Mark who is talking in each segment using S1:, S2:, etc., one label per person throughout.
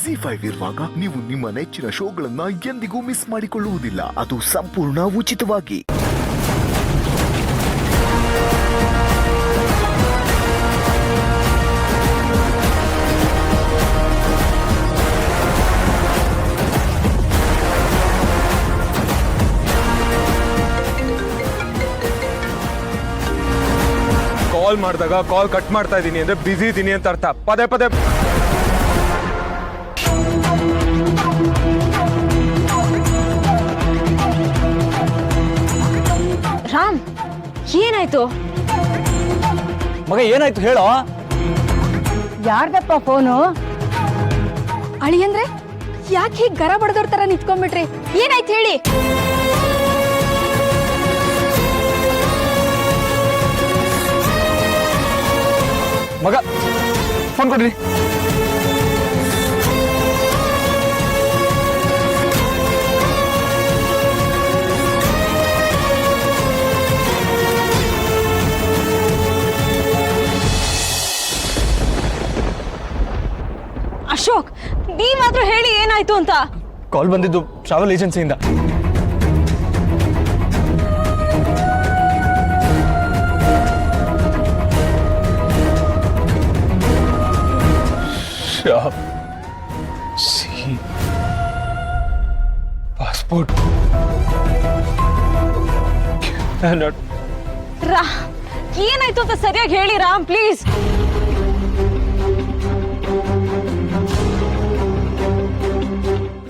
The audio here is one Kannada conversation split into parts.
S1: ZEE5 ಇರುವಾಗ ನೀವು ನಿಮ್ಮ ನೆಚ್ಚಿನ ಶೋಗಳನ್ನ ಎಂದಿಗೂ ಮಿಸ್ ಮಾಡಿಕೊಳ್ಳುವುದಿಲ್ಲ. ಅದು ಸಂಪೂರ್ಣ ಉಚಿತವಾಗಿ.
S2: ಕಾಲ್ ಮಾಡಿದಾಗ ಕಾಲ್ ಕಟ್ ಮಾಡ್ತಾ ಇದ್ದೀನಿ ಅಂದ್ರೆ ಬಿಸಿ ಇದ್ದೀನಿ ಅಂತ ಅರ್ಥ. ಪದೇ ಪದೇ
S3: ರಾಮ್, ಏನಾಯ್ತು
S4: ಮಗ? ಏನಾಯ್ತು ಹೇಳೋ.
S5: ಯಾರ್ದಪ್ಪ ಫೋನು?
S3: ಅಳಿಯಂದ್ರೆ ಯಾಕೆ ಹೀಗೆ ಗರ ಬಡದವ್ರ ತರ ನಿಂತ್ಕೊಂಡ್ಬಿಟ್ರಿ? ಏನಾಯ್ತು ಹೇಳಿ.
S4: ಮಗ ಫೋನ್ ಕೊಡ್ರಿ.
S3: ಅಶೋಕ್, ನೀವಾದ್ರೂ ಹೇಳಿ ಏನಾಯ್ತು ಅಂತ.
S4: ಕಾಲ್ ಬಂದಿದ್ದು ಟ್ರಾವೆಲ್ ಏಜೆನ್ಸಿಯಿಂದ.
S2: ಪಾಸ್ಪೋರ್ಟ್
S3: ಏನಾಯ್ತು ಅಂತ ಸರಿಯಾಗಿ ಹೇಳಿ ರಾಮ್, ಪ್ಲೀಸ್.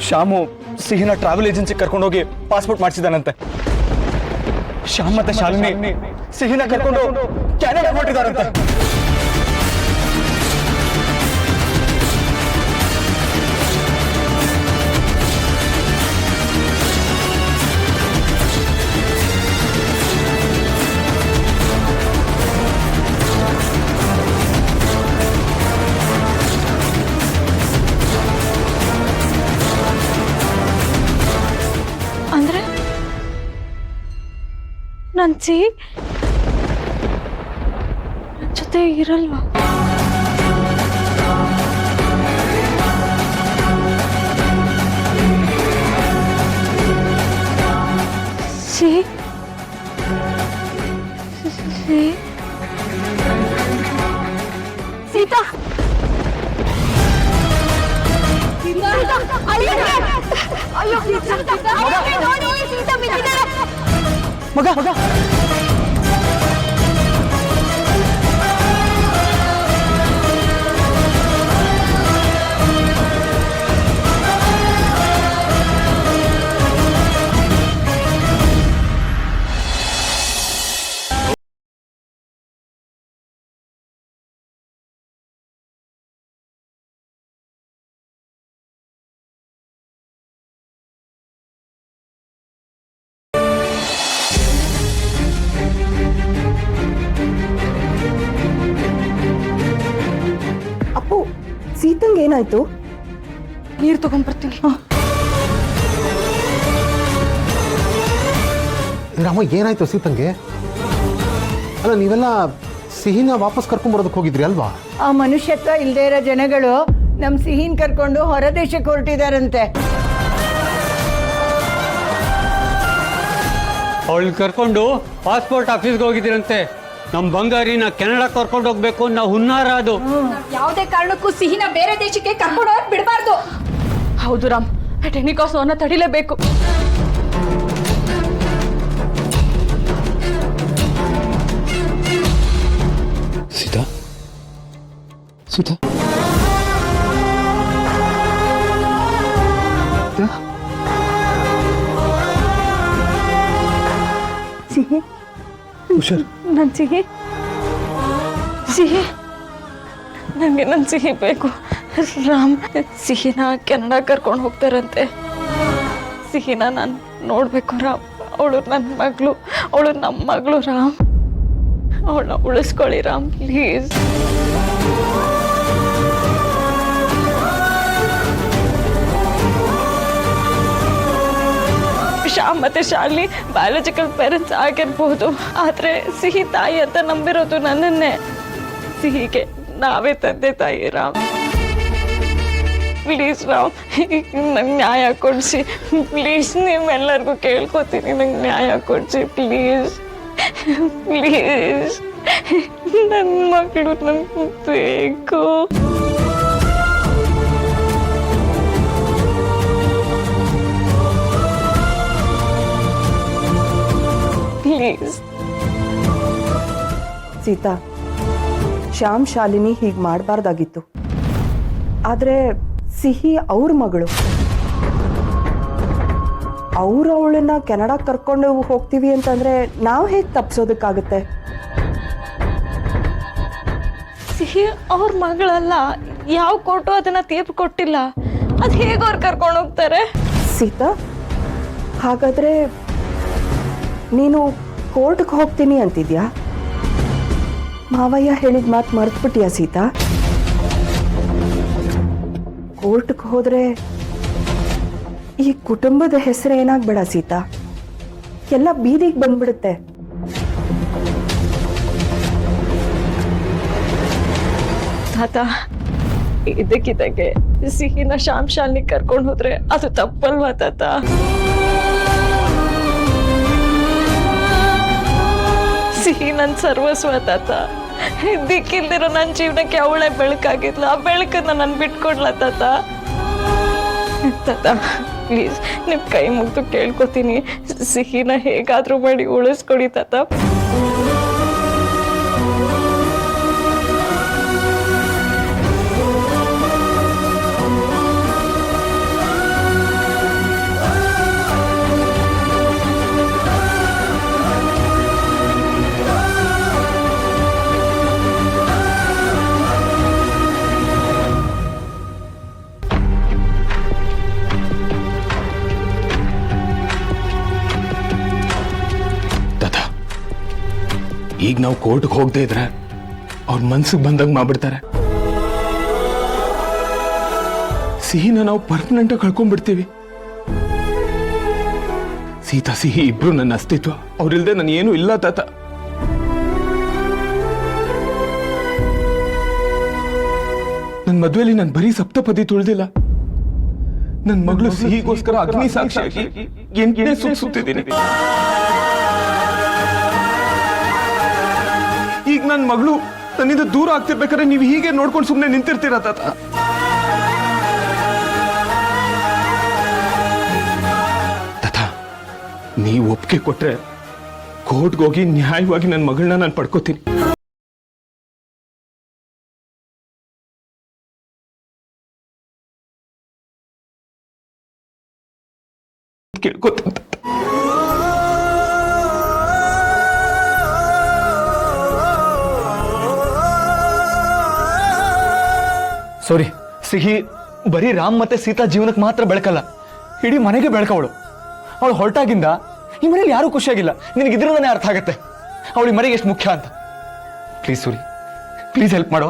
S4: ಶ್ಯಾಮು ಸಿಹಿನ ಟ್ರಾವೆಲ್ ಏಜೆನ್ಸಿ ಕರ್ಕೊಂಡೋಗಿ ಪಾಸ್ಪೋರ್ಟ್ ಮಾಡಿಸಿದಾನಂತೆ. ಶ್ಯಾಮ್ ಮತ್ತೆ ಶಾಲಿನಿ ಸಿಹಿನ ಕರ್ಕೊಂಡು ಕ್ಯಾನಡಾ ಹೊರಟಿದಾರಂತೆ.
S3: ಅಂದ್ರೆ ನನ್ ಜೊತೆ ಇರಲ್ವಾ? ಸೀತಾ, ಅಯ್ಯೋ
S4: ಮಗ ಮಗ
S5: ಸೀತಂಗೆ ಏನಾಯ್ತು?
S3: ನೀರು ತಗೊಂಡ್ಬರ್ತೀನಿ.
S6: ರಾಮ, ಏನಾಯ್ತು ಸೀತಂಗೆ? ಅಲ್ಲ, ನೀವೆಲ್ಲ ಸಿಹಿನ ವಾಪಸ್ ಕರ್ಕೊಂಡ್ಬರೋದಕ್ಕೆ ಹೋಗಿದ್ರಿ ಅಲ್ವಾ?
S5: ಆ ಮನುಷ್ಯತ್ವ ಇಲ್ದೇ ಇರೋ ಜನಗಳು ನಮ್ ಸಿಹಿನ್ ಕರ್ಕೊಂಡು ಹೊರ ದೇಶಕ್ಕೆ ಹೊರಟಿದಾರಂತೆ.
S7: ಅವಳು ಕರ್ಕೊಂಡು ಪಾಸ್ಪೋರ್ಟ್ ಆಫೀಸ್ಗೆ ಹೋಗಿದ್ದೀರಂತೆ. ನಮ್ಮ ಬಂಗಾರಿನ ಕೆನಡಾ ಕರ್ಕೊಂಡು ಹೋಗ್ಬೇಕು ನಾವು ಹುನ್ನಾರ. ಅದು
S3: ಯಾವುದೇ ಕಾರಣಕ್ಕೂ ಸಿಹಿನ ಬೇರೆ ದೇಶಕ್ಕೆ ಕರ್ಕೊಂಡು ಹೋಗಿ ಬಿಡಬಾರ್ದು. ಹೌದು ರಾಮ್, ಅಟ್ ಎನಿ ಕಾಸ್ಟ್ ಅವನ್ನ ತಡಿಲೇಬೇಕು.
S4: ಸೀತಾ, ಸೀತಾ,
S5: ಸಿಹಿ,
S4: ಹುಷಾರ್.
S3: ನನ್ ಸಿಹಿ, ನನಗೆ ನನ್ನ ಸಿಹಿ ಬೇಕು. ರಾಮ್, ಸಿಹಿನ ಕೆನಡಾ ಕರ್ಕೊಂಡು ಹೋಗ್ತಾರಂತೆ. ಸಿಹಿನ ನಾನು ನೋಡ್ಬೇಕು ರಾಮ್. ಅವಳು ನನ್ನ ಮಗಳು, ಅವಳು ನಮ್ಮ ಮಗಳು ರಾಮ್. ಅವಳನ್ನ ಉಳಿಸ್ಕೊಳ್ಳಿ ರಾಮ್, ಪ್ಲೀಸ್. ಶ್ಯಾಮ್ ಮತ್ತೆ ಶಾಲಿನಿ ಬಯಾಲಜಿಕಲ್ ಪೇರೆಂಟ್ಸ್ ಆಗಿರ್ಬೋದು, ಆದ್ರೆ ಸಿಹಿ ತಾಯಿ ಅಂತ ನಂಬಿರೋದು ನನ್ನನ್ನೇ. ಸಿಹಿಗೆ ನಾವೇ ತಂದೆ ತಾಯಿ ರಾಮ್. ಪ್ಲೀಸ್ ರಾಮ್, ನಂಗೆ ನ್ಯಾಯ ಕೊಡಿಸಿ ಪ್ಲೀಸ್. ನಿಮ್ಮೆಲ್ಲರಿಗೂ ಕೇಳ್ಕೊತೀನಿ, ನಂಗೆ ನ್ಯಾಯ ಕೊಡಿಸಿ ಪ್ಲೀಸ್ ಪ್ಲೀಸ್. ನನ್ನ ಮಗಳು ನಂಗೆ ಬೇಕು. ಪ್ಲೀಸ್.
S8: ಸೀತಾ, ಶ್ಯಾಮ್ ಶಾಲಿನಿ ಹೀಗೆ ಮಾಡಬಾರ್ದಾಗಿತ್ತು. ಆದರೆ ಸಿಹಿ ಅವ್ರ ಮಗಳು, ಅವರು ಅವಳನ್ನ ಕೆನಡಾಗೆ ಕರ್ಕೊಂಡು ಹೋಗ್ತೀವಿ ಅಂತಂದ್ರೆ ನಾವು ಹೇಗೆ ತಪ್ಪಿಸೋದಕ್ಕಾಗುತ್ತೆ?
S3: ಸಿಹಿ ಅವ್ರ ಮಗಳಲ್ಲ, ಯಾವ ಕೋರ್ಟು ಅದನ್ನ ತೀರ್ಪು ಕೊಟ್ಟಿಲ್ಲ. ಅದು ಹೇಗೆ ಅವ್ರು ಕರ್ಕೊಂಡು ಹೋಗ್ತಾರೆ?
S8: ಸೀತಾ, ಹಾಗಾದ್ರೆ ನೀನು ಕೋರ್ಟ್ಗೆ ಹೋಗ್ತೀನಿ ಅಂತಿದ್ಯಾ? ಮಾವಯ್ಯ ಹೇಳಿದ ಮಾತು ಮರ್ತ್ಬಿಟ್ಟಿಯಾ ಸೀತಾ? ಕೋರ್ಟ್ಗೆ ಹೋದ್ರೆ ಈ ಕುಟುಂಬದ ಹೆಸರು ಏನಾಗ್ಬೇಡ ಸೀತಾ, ಎಲ್ಲ ಬೀದಿಗೆ ಬಂದ್ಬಿಡುತ್ತೆ.
S3: ತಾತ, ಇದಕ್ಕಿದ್ದಾಗೆ ಸಿಹಿನ ಶ್ಯಾಮ್ ಶಾಲಿನಿ ಕರ್ಕೊಂಡು ಹೋದ್ರೆ ಅದು ತಪ್ಪಲ್ವಾ ತಾತ? ಸಿಹಿ ನನ್ನ ಸರ್ವಸ್ವ ತಾತ. ದಿಕ್ಕಿಲ್ದಿರೋ ನನ್ನ ಜೀವನಕ್ಕೆ ಅವಳೇ ಬೆಳಕಾಗಿದ್ಲ. ಆ ಬೆಳಕನ್ನ ನಾನು ಬಿಟ್ಕೊಡ್ಲ ತಾತ? ತಾತ ಪ್ಲೀಸ್, ನಿಮ್ಮ ಕೈ ಮುಗ್ದು ಕೇಳ್ಕೊತೀನಿ, ಸಿಹಿನ ಹೇಗಾದ್ರೂ ಮಾಡಿ ಉಳಿಸ್ಕೊಡಿ ತಾತ.
S9: ಈಗ ನಾವು ಕೋರ್ಟ್ಗೆ ಹೋಗದೆ ಇದ್ರೆ ಅವ್ರ ಮನ್ಸಿಗೆ ಬಂದಂಗೆ ಮಾಡ್ಬಿಡ್ತಾರೆ. ಸಿಹಿನ ನಾವು ಪರ್ಮನೆಂಟ್ ಆಗಿ ಕಳ್ಕೊಂಡ್ಬಿಡ್ತೀವಿ. ಸೀತಾ ಸಿಹಿ ಇಬ್ರು ನನ್ನ ಅಸ್ತಿತ್ವ, ಅವ್ರಿಲ್ದೆ ನಾನು ಏನೂ ಇಲ್ಲ ತಾತ. ನನ್ನ ಮದುವೆಲಿ ನಾನು ಬರೀ ಸಪ್ತಪದಿ ತುಳಿದಿಲ್ಲ, ನನ್ನ ಮಗಳು ಸಿಹಿಗೋಸ್ಕರ ಅಗ್ನಿ ಸಾಕ್ಷಿಯಾಗಿ 8ನೇ ಸುತ್ತಿದ್ದೀನಿ. ಈಗ ನನ್ನ ಮಗಳು ನನ್ನಿಂದ ದೂರ ಆಗ್ತಿರ್ಬೇಕಾದ್ರೆ ನೀವು ಹೀಗೆ ನೋಡ್ಕೊಂಡು ಸುಮ್ಮನೆ ನಿಂತಿರ್ತೀರ ತಾತ? ತಾತ, ನೀವು ಒಪ್ಪಿಗೆ ಕೊಟ್ರೆ ಕೋರ್ಟ್ಗೆ ಹೋಗಿ ನ್ಯಾಯವಾಗಿ ನನ್ನ ಮಗಳನ್ನ ನಾನು ಪಡ್ಕೋತೀನಿ. ಕೇಳ್ಕೊತೀನಿ.
S4: ಸಾರಿ, ಸಿಹಿ ಬರೀ ರಾಮ್ ಮತ್ತೆ ಸೀತಾ ಜೀವನಕ್ಕೆ ಮಾತ್ರ ಬೆಳಕಲ್ಲ, ಇಡೀ ಮನೆಗೆ ಬೆಳಕವಳು. ಅವಳು ಹೊರಟಾಗಿಂದ ಈ ಮನೇಲಿ ಯಾರೂ ಖುಷಿಯಾಗಿಲ್ಲ. ನಿನಗಿದ್ರಿಂದನೇ ಅರ್ಥ ಆಗತ್ತೆ ಅವಳು ಈ ಮನೆಗೆ ಎಷ್ಟು ಮುಖ್ಯ ಅಂತ. ಪ್ಲೀಸ್ ಸೂರಿ, ಪ್ಲೀಸ್ ಹೆಲ್ಪ್ ಮಾಡೋ.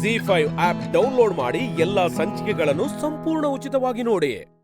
S10: ZEE5 ಆಪ್ ಡೌನ್ಲೋಡ್ ಮಾಡಿ ಎಲ್ಲಾ ಸಂಚಿಕೆಗಳನ್ನು ಸಂಪೂರ್ಣ ಉಚಿತವಾಗಿ ನೋಡಿ.